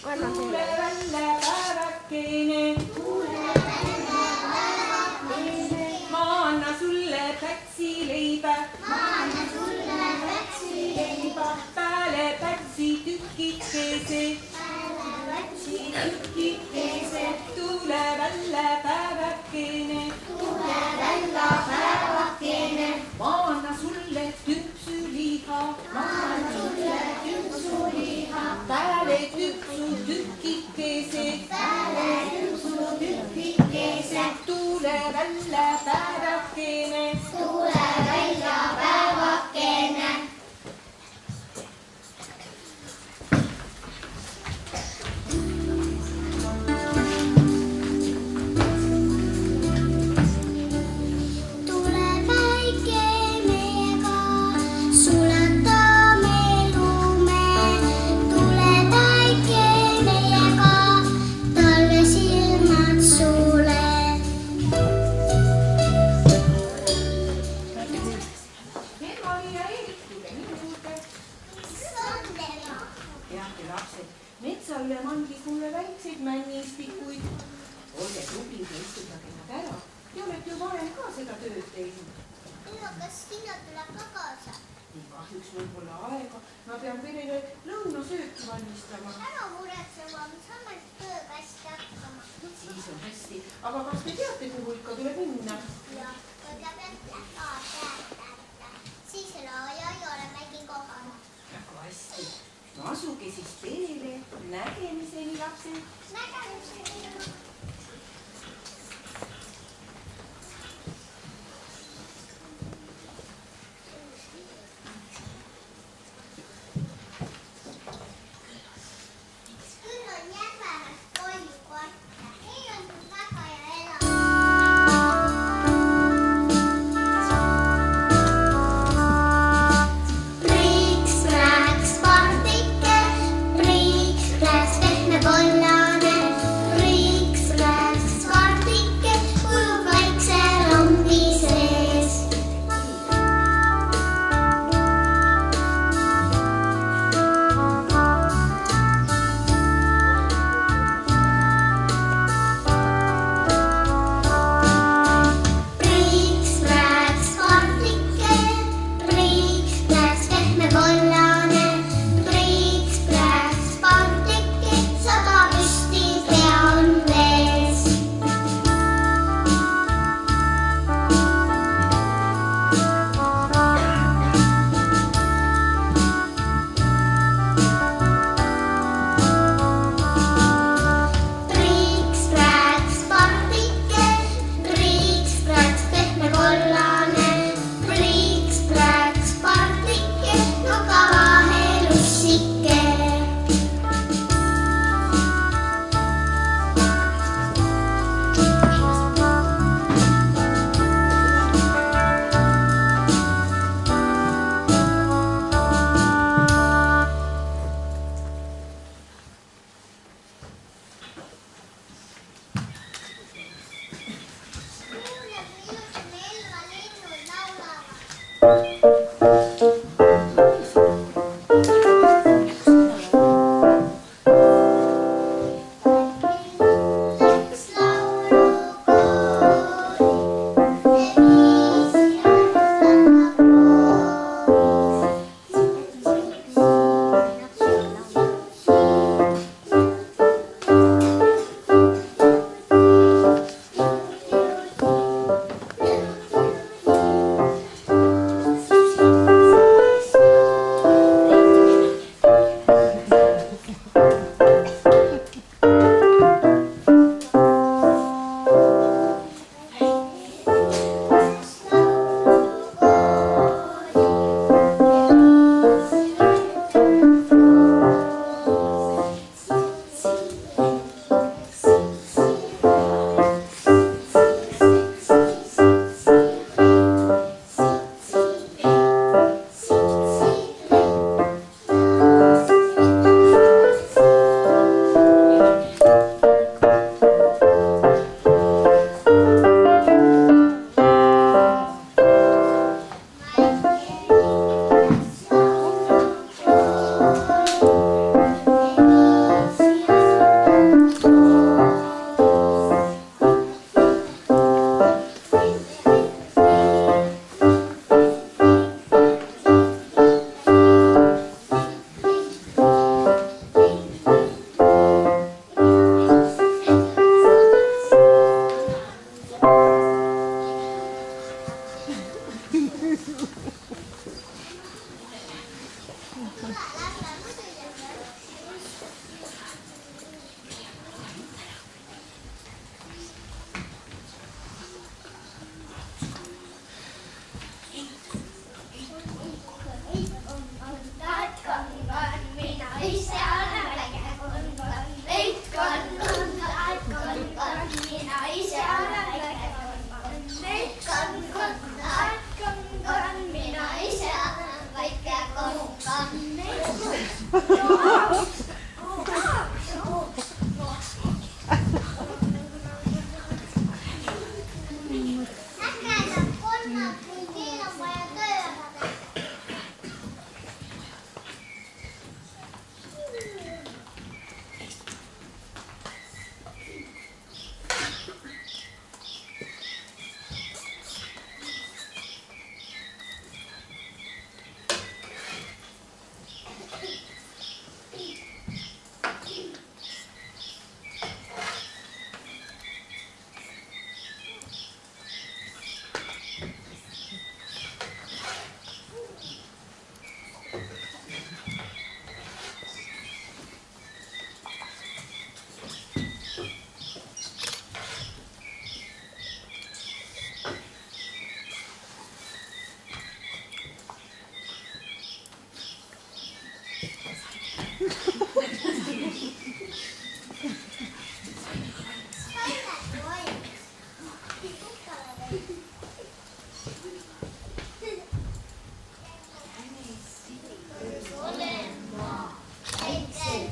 Tule välja päevakene, ma annan sulle pätsileiba, pääle pätsi tükikese, tule välja päevakene, ma annan sulle tüpsuliha, pääle tüpsu tükikese, tule välja päevakene. Metsa üle mandlis mulle väikseid männistikuid. Olge tublid ja istudage nad ära. Te olete ju varem ka seda tööd teinud. Kas sina tuleb ka kaasa? Nii kahjuks mul pole aega. Ma pean perele lõunasööki valmistama. Ära muretsema, me saame tööga hästi hakkama. Siis on hästi. Aga kas te teate, kuhu ikka tuleb minna? Ja, kui ta peab käärata. Siis looja ei ole meigi kohal. Väga hästi. No asuge siis teele. Nägemiseni, lapsed. Nägemiseni. Küll on Järvelas toimukorter. Ei on küll väga hea elada. Priiks läks partike, priiks läks pehme kollane, priiks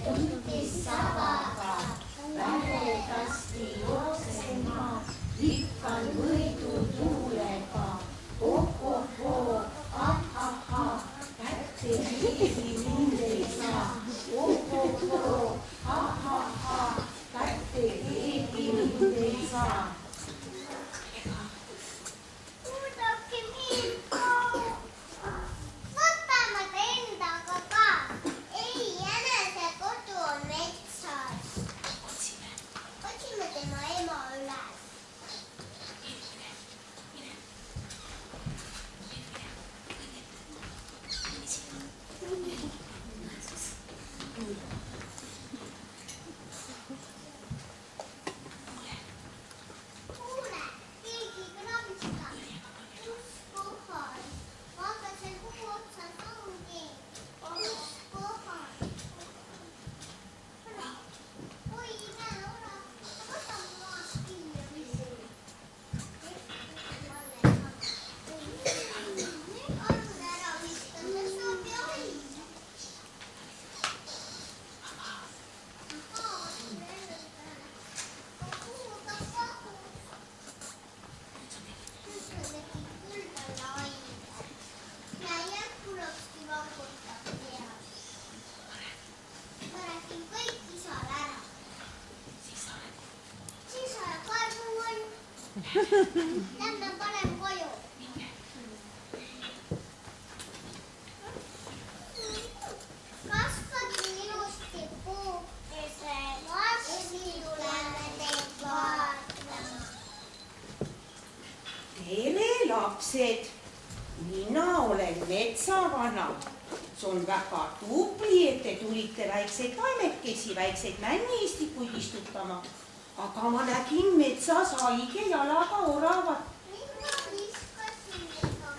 võttis sabaga, väredasti jooksen ma, lükkan võidu tuulega. Oh-oh-hoo, ah-ah-ah, kätte keegi mind ei saa. Oh-oh-hoo, ah-ah-ah, kätte keegi mind ei saa. Kuulake mind ka. Võtame ta endaga ka. Ei, enese kodu on metsas. Otsime tema ema üles. Kuule, keegi krabistab. Kus kohal? Vaata, see kuu otsas ongi. Kus kohal? Oi, näe, ora. Võta mu maast kinni ja visi. Nüüd arvud ära viskan, see saab ja hoida. Lähme parem koju. Kasvagi ilusti puukesed. Varsti tuleme teid vaatama. Tere, lapsed! Mina olen metsavana. See on väga tubli, et te tulite väikseid taimekesi, väikseid männiistikuid istutama. Aga ma nägin metsas haige jalaga oravat. Mina viskasin teda kiviga.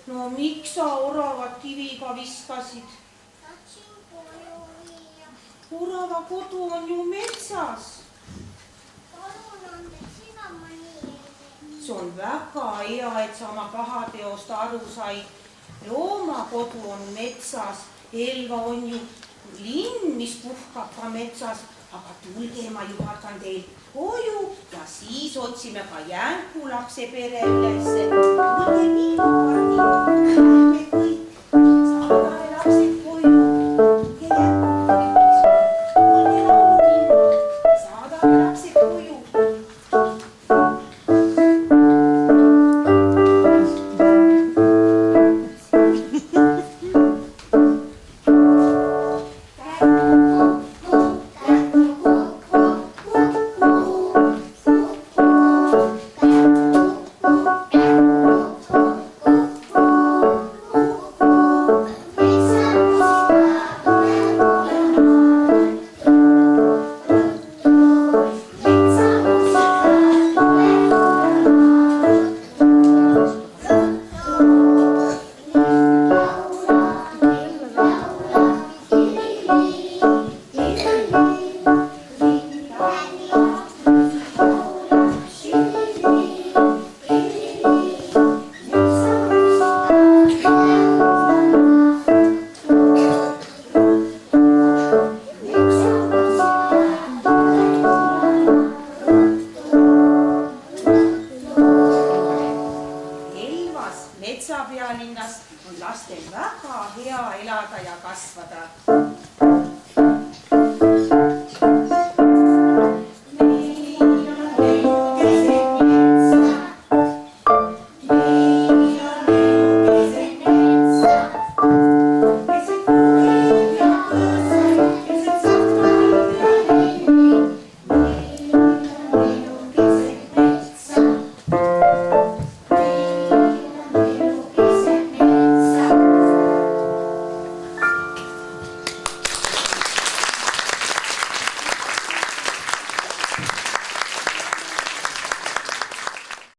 No miks sa oravat kiviga viskasid? Tahtsin koju viia. Orava kodu on ju metsas. Palun andeks, sina ma nii ei tee. See on väga hea, et sa oma pahateost aru said. Loomakodu on metsas. Elva on ju linn, mis puhkab ka metsas. Aga tulge, ma juhatan teil koju ja siis otsime ka Jänku lapse pere ülesse. Tulge piilupardi, lähme kõik. Saadame lapsed koju. Tulge Jänku koju. Tulge laulukinno. Saadame lapsed koju. Metsapealinnas on lastel väga hea elada ja kasvada.